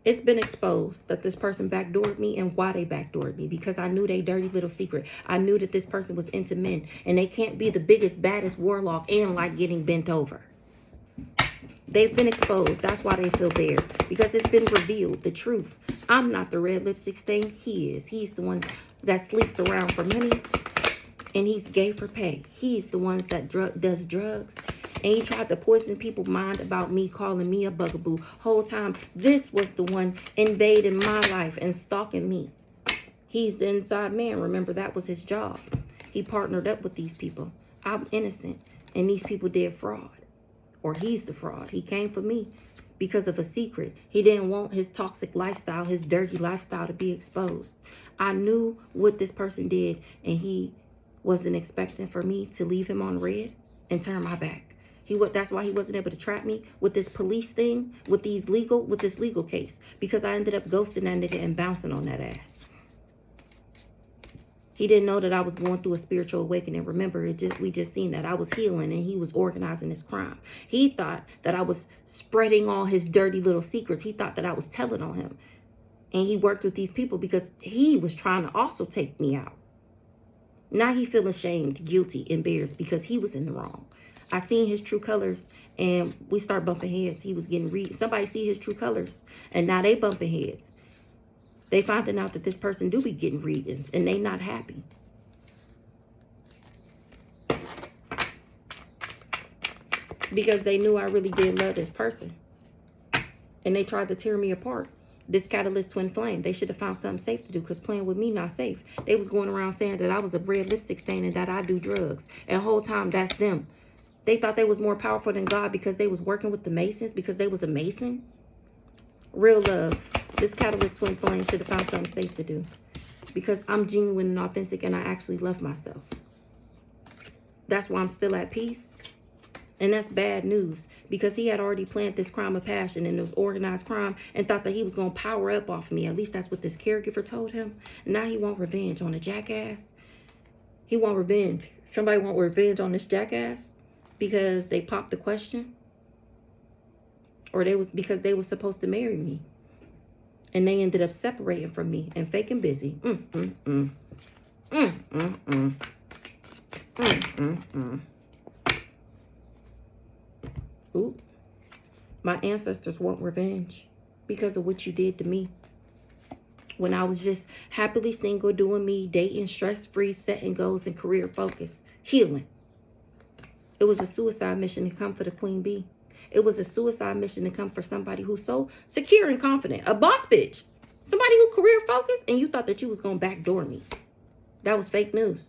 Speaker 1: it's been exposed that this person backdoored me and why they backdoored me. Because I knew their dirty little secret. I knew that this person was into men. And they can't be the biggest, baddest warlock and like getting bent over. They've been exposed. That's why they feel bare. Because it's been revealed. The truth. I'm not the red lipstick stain. He is. He's the one that sleeps around for money. And he's gay for pay. He's the one that does drugs. And he tried to poison people's mind about me, calling me a bugaboo. Whole time, this was the one invading my life and stalking me. He's the inside man. Remember, that was his job. He partnered up with these people. I'm innocent. And these people did fraud. Or he's the fraud. He came for me because of a secret. He didn't want his toxic lifestyle, his dirty lifestyle to be exposed. I knew what this person did. And he wasn't expecting for me to leave him on red and turn my back. That's why he wasn't able to trap me with this police thing, with this legal case. Because I ended up ghosting that nigga and bouncing on that ass. He didn't know that I was going through a spiritual awakening. Remember, we just seen that. I was healing and he was organizing his crime. He thought that I was spreading all his dirty little secrets. He thought that I was telling on him. And he worked with these people because he was trying to also take me out. Now he feeling ashamed, guilty, embarrassed because he was in the wrong. I seen his true colors and we start bumping heads. He was getting somebody see his true colors and now they bumping heads. They finding out that this person do be getting readings and they not happy. Because they knew I really did love this person. And they tried to tear me apart. This catalyst twin flame. They should have found something safe to do because playing with me not safe. They was going around saying that I was a red lipstick stain and that I do drugs. And the whole time that's them. They thought they was more powerful than God because they was working with the Masons, because they was a Mason. Real love. This catalyst twin flame should have found something safe to do. Because I'm genuine and authentic and I actually love myself. That's why I'm still at peace. And that's bad news. Because he had already planned this crime of passion and this organized crime and thought that he was going to power up off me. At least that's what this caregiver told him. Now he want revenge on a jackass. He want revenge. Somebody want revenge on this jackass. Because they popped the question, or because they was supposed to marry me, and they ended up separating from me and faking busy. Ooh, my ancestors want revenge because of what you did to me. When I was just happily single, doing me, dating, stress-free, setting goals and career focus, healing. It was a suicide mission to come for the Queen Bee. It was a suicide mission to come for somebody who's so secure and confident. A boss bitch. Somebody who career focused, and you thought that you was going to backdoor me. That was fake news.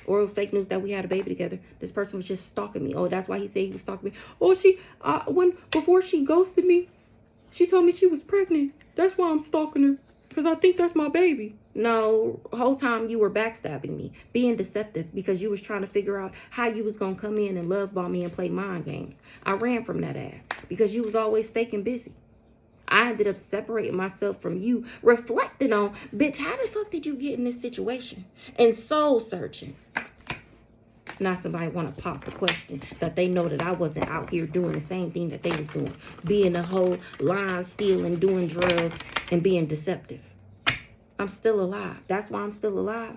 Speaker 1: Or it was fake news that we had a baby together. This person was just stalking me. Oh, that's why he said he was stalking me. Oh, before she ghosted me, she told me she was pregnant. That's why I'm stalking her. Because I think that's my baby. No, the whole time you were backstabbing me, being deceptive, because you was trying to figure out how you was going to come in and love bomb me and play mind games. I ran from that ass because you was always fake and busy. I ended up separating myself from you, reflecting on, bitch, how the fuck did you get in this situation? And soul searching. Now somebody want to pop the question that they know that I wasn't out here doing the same thing that they was doing. Being a whole lying, stealing, doing drugs, and being deceptive. I'm still alive. That's why I'm still alive.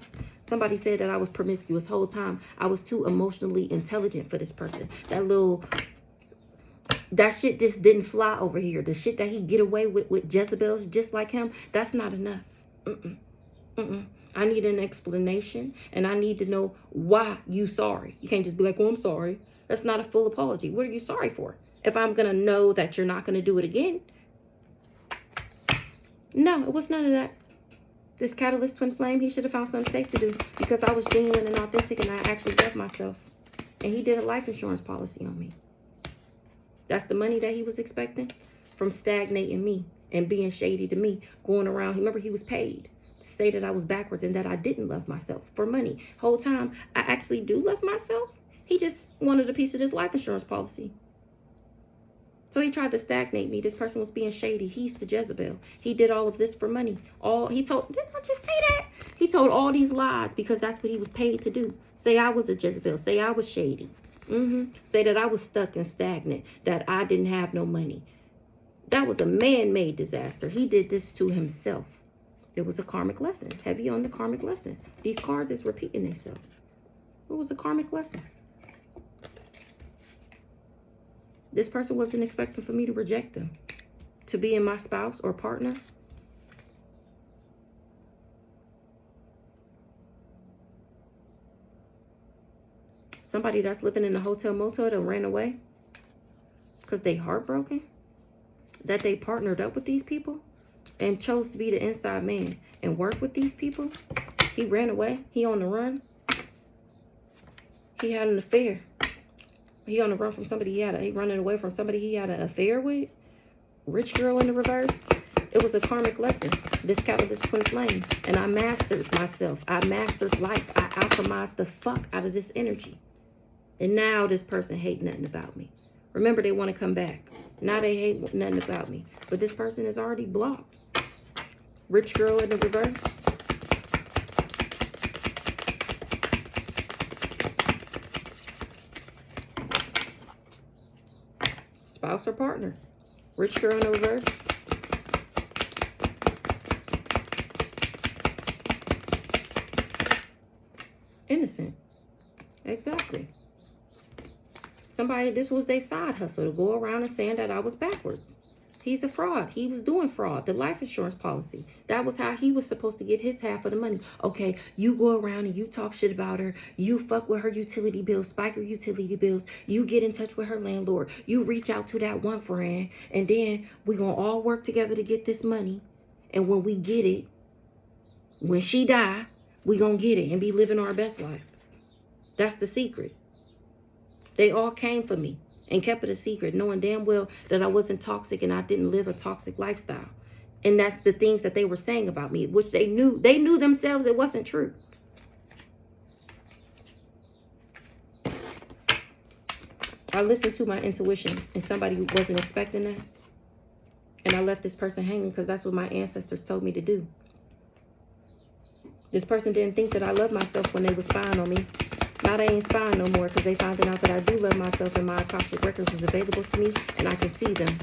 Speaker 1: Somebody said that I was promiscuous whole time. I was too emotionally intelligent for this person. That shit just didn't fly over here. The shit that he get away with Jezebels just like him, that's not enough. I need an explanation, and I need to know why you sorry. You can't just be like, oh, I'm sorry. That's not a full apology. What are you sorry for? If I'm going to know that you're not going to do it again. No, it was none of that. This catalyst twin flame, he should have found something safe to do because I was genuine and authentic and I actually loved myself. And he did a life insurance policy on me. That's the money that he was expecting from stagnating me and being shady to me, going around. Remember, he was paid to say that I was backwards and that I didn't love myself for money. Whole time, I actually do love myself. He just wanted a piece of this life insurance policy. So he tried to stagnate me. This person was being shady. He's the Jezebel. He did all of this for money. Didn't I just say that? He told all these lies because that's what he was paid to do. Say I was a Jezebel. Say I was shady. Say that I was stuck and stagnant, that I didn't have no money. That was a man-made disaster. He did this to himself. It was a karmic lesson. Heavy on the karmic lesson. These cards is repeating themselves. It was a karmic lesson. This person wasn't expecting for me to reject them, to be in my spouse or partner. Somebody that's living in a hotel motel that ran away because they heartbroken, that they partnered up with these people and chose to be the inside man and work with these people. He ran away. He on the run. He had an affair. He on the run from somebody he running away from somebody he had an affair with. Rich girl in the reverse. It was a karmic lesson. This catalyst twin flame. And I mastered myself. I mastered life. I alchemized the fuck out of this energy. And now this person hate nothing about me. Remember, they want to come back. Now they hate nothing about me. But this person is already blocked. Rich girl in the reverse. Spouse or partner. Rich girl in the reverse. Innocent. Exactly. Somebody, this was their side hustle to go around and saying that I was backwards. He's a fraud. He was doing fraud. The life insurance policy. That was how he was supposed to get his half of the money. Okay, you go around and you talk shit about her. You fuck with her utility bills, spike her utility bills. You get in touch with her landlord. You reach out to that one friend. And then we're going to all work together to get this money. And when we get it, when she die, we're going to get it and be living our best life. That's the secret. They all came for me and kept it a secret, knowing damn well that I wasn't toxic and I didn't live a toxic lifestyle. And that's the things that they were saying about me, which they knew themselves it wasn't true. I listened to my intuition and somebody wasn't expecting that. And I left this person hanging because that's what my ancestors told me to do. This person didn't think that I loved myself when they were spying on me. Now they ain't spying no more because they found out that I do love myself and my Akashic records is available to me and I can see them.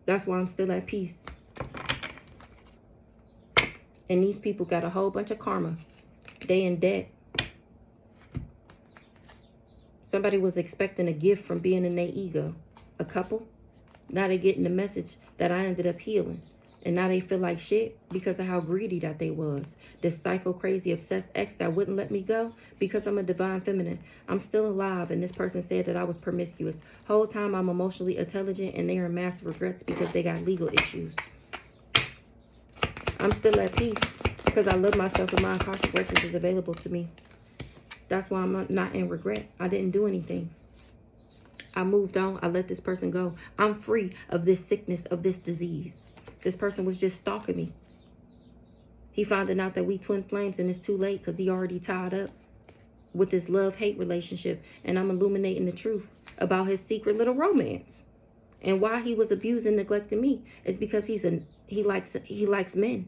Speaker 1: That's why I'm still at peace. And these people got a whole bunch of karma. They in debt. Somebody was expecting a gift from being in their ego. A couple. Now they're getting the message that I ended up healing. And now they feel like shit because of how greedy that they was. This psycho, crazy, obsessed ex that wouldn't let me go because I'm a divine feminine. I'm still alive, and this person said that I was promiscuous. Whole time I'm emotionally intelligent, and they are in massive regrets because they got legal issues. I'm still at peace because I love myself and my Akashic records is available to me. That's why I'm not in regret. I didn't do anything. I moved on. I let this person go. I'm free of this sickness, of this disease. This person was just stalking me. He finding out that we twin flames and it's too late because he already tied up with this love-hate relationship. And I'm illuminating the truth about his secret little romance. And why he was abusing, neglecting me is because he likes men.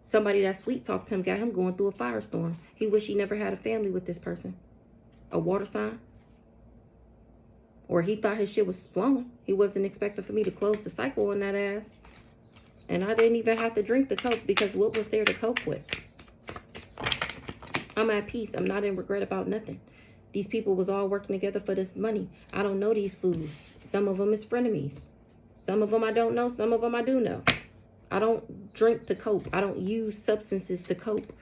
Speaker 1: Somebody that sweet talked to him got him going through a firestorm. He wished he never had a family with this person. A water sign. Or he thought his shit was flowing. He wasn't expecting for me to close the cycle on that ass. And I didn't even have to drink the coke because what was there to cope with? I'm at peace. I'm not in regret about nothing. These people was all working together for this money. I don't know these fools. Some of them is frenemies. Some of them I don't know. Some of them I do know. I don't drink to cope. I don't use substances to cope.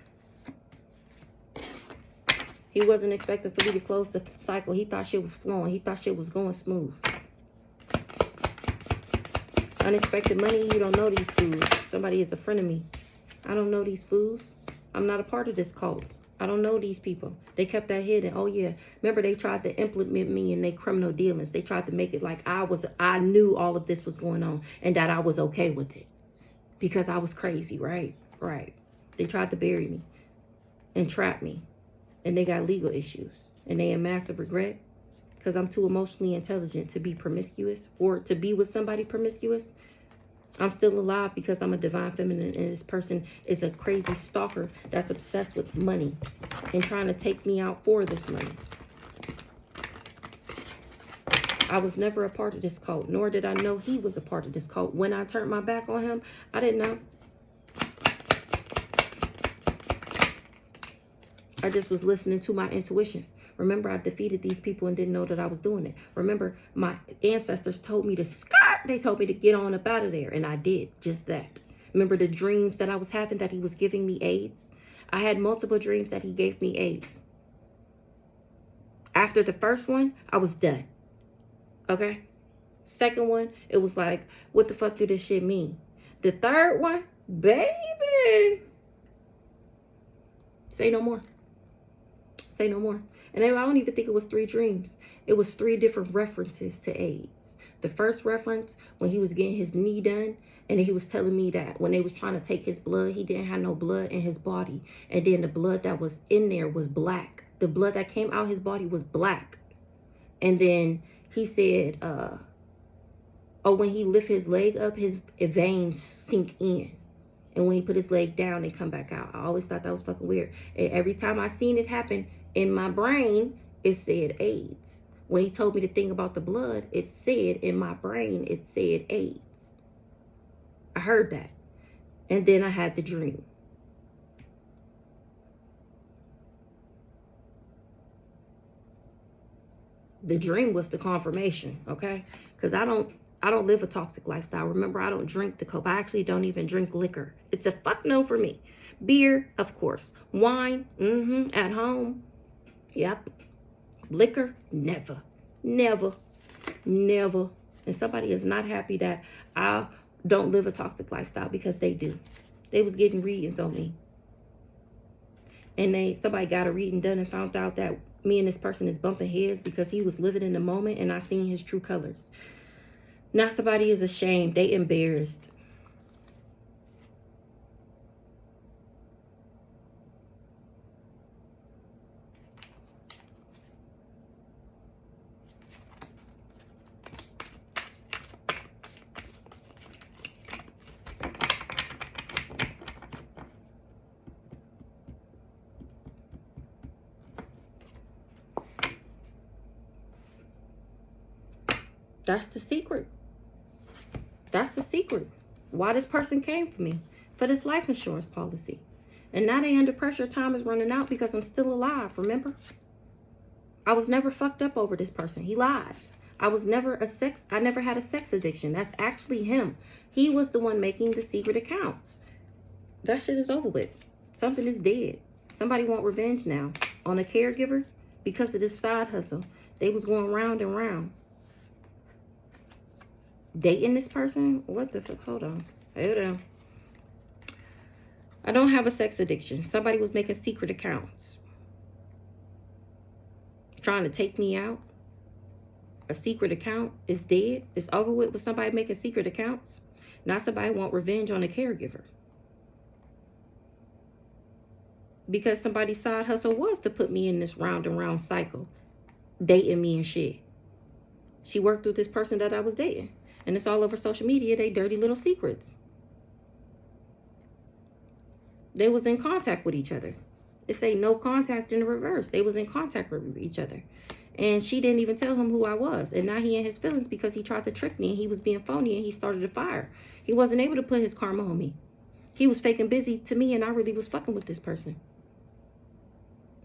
Speaker 1: He wasn't expecting for me to close the cycle. He thought shit was flowing. He thought shit was going smooth. Unexpected money, you don't know these fools. Somebody is a friend of me. I don't know these fools. I'm not a part of this cult. I don't know these people. They kept that hidden. Oh yeah. Remember they tried to implement me in their criminal dealings. They tried to make it like I knew all of this was going on and that I was okay with it. Because I was crazy, right? Right. They tried to bury me and trap me. And they got legal issues. And they in massive regret. Because I'm too emotionally intelligent to be promiscuous. Or to be with somebody promiscuous. I'm still alive because I'm a divine feminine. And this person is a crazy stalker that's obsessed with money. And trying to take me out for this money. I was never a part of this cult. Nor did I know he was a part of this cult. When I turned my back on him, I didn't know. I just was listening to my intuition. Remember, I defeated these people and didn't know that I was doing it. Remember, my ancestors told me to skirt. They told me to get on up out of there. And I did just that. Remember the dreams that I was having that he was giving me AIDS? I had multiple dreams that he gave me AIDS. After the first one, I was done. Okay? Second one, it was like, what the fuck do this shit mean? The third one, baby. Say no more. Say no more. And I don't even think it was 3 dreams. It was 3 different references to AIDS. The first reference, when he was getting his knee done, and he was telling me that when they was trying to take his blood, he didn't have no blood in his body. And then the blood that was in there was black. The blood that came out his body was black. And then he said, when he lift his leg up, his veins sink in. And when he put his leg down, they come back out. I always thought that was fucking weird. And every time I seen it happen, in my brain, it said AIDS. When he told me the thing about the blood, it said in my brain, it said AIDS. I heard that. And then I had the dream. The dream was the confirmation, okay? Because I don't live a toxic lifestyle. Remember, I don't drink the coke. I actually don't even drink liquor. It's a fuck no for me. Beer, of course. Wine, at home. Yep. Liquor, never. Never. Never. And somebody is not happy that I don't live a toxic lifestyle because they do. They was getting readings on me. And somebody got a reading done and found out that me and this person is bumping heads because he was living in the moment and I seen his true colors. Now somebody is ashamed. They embarrassed. That's the secret. That's the secret. Why this person came for me. For this life insurance policy. And now they under pressure. Time is running out because I'm still alive. Remember? I was never fucked up over this person. He lied. I never had a sex addiction. That's actually him. He was the one making the secret accounts. That shit is over with. Something is dead. Somebody want revenge now on a caregiver because of this side hustle. They was going round and round. Dating this person? What the fuck? Hold on. Hold on. I don't have a sex addiction. Somebody was making secret accounts. Trying to take me out. A secret account is dead. It's over with somebody making secret accounts. Not somebody want revenge on a caregiver. Because somebody's side hustle was to put me in this round and round cycle. Dating me and shit. She worked with this person that I was dating. And it's all over social media. They dirty little secrets. They was in contact with each other. It say no contact in the reverse. They was in contact with each other. And she didn't even tell him who I was. And now he in his feelings because he tried to trick me. And he was being phony and he started a fire. He wasn't able to put his karma on me. He was faking busy to me and I really was fucking with this person.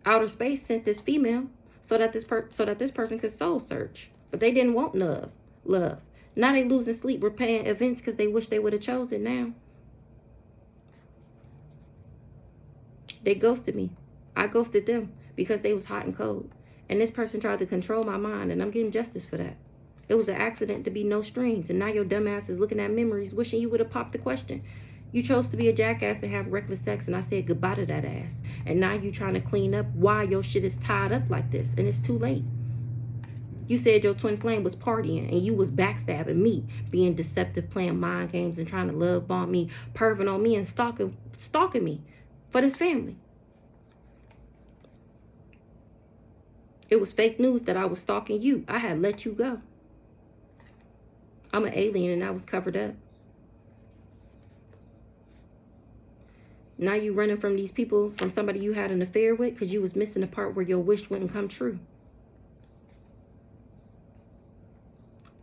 Speaker 1: Outer space sent this female so that this person could soul search. But they didn't want love. Now they losing sleep repaying events because they wish they would have chosen now. They ghosted me. I ghosted them because they was hot and cold. And this person tried to control my mind and I'm getting justice for that. It was an accident to be no strings. And now your dumb ass is looking at memories wishing you would have popped the question. You chose to be a jackass and have reckless sex and I said goodbye to that ass. And now you trying to clean up why your shit is tied up like this and it's too late. You said your twin flame was partying and you was backstabbing me, being deceptive, playing mind games and trying to love bomb me, perving on me and stalking me for this family. It was fake news that I was stalking you. I had let you go. I'm an alien and I was covered up. Now you running from these people, from somebody you had an affair with because you was missing the part where your wish wouldn't come true.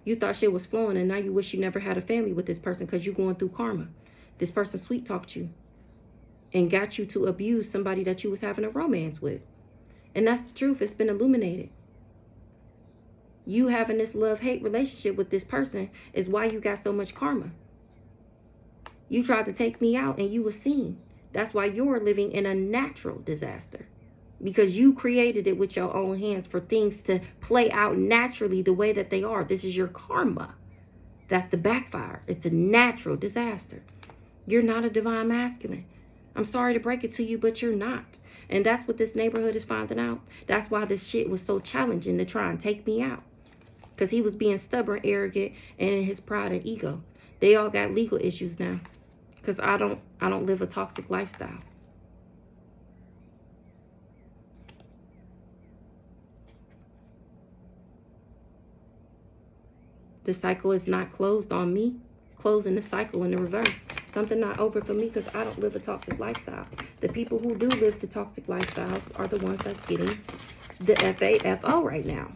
Speaker 1: You thought shit was flowing and now you wish you never had a family with this person because you going through karma. This person sweet talked you and got you to abuse somebody that you was having a romance with. And that's the truth. It's been illuminated. You having this love-hate relationship with this person is why you got so much karma. You tried to take me out and you were seen. That's why you're living in a natural disaster. Because you created it with your own hands for things to play out naturally the way that they are. This is your karma. That's the backfire. It's a natural disaster. You're not a divine masculine. I'm sorry to break it to you, but you're not. And that's what this neighborhood is finding out. That's why this shit was so challenging to try and take me out. Because he was being stubborn, arrogant, and in his pride and ego. They all got legal issues now. Because I don't live a toxic lifestyle. The cycle is not closed on me. Closing the cycle in the reverse. Something not over for me because I don't live a toxic lifestyle. The people who do live the toxic lifestyles are the ones that's getting the FAFO right now.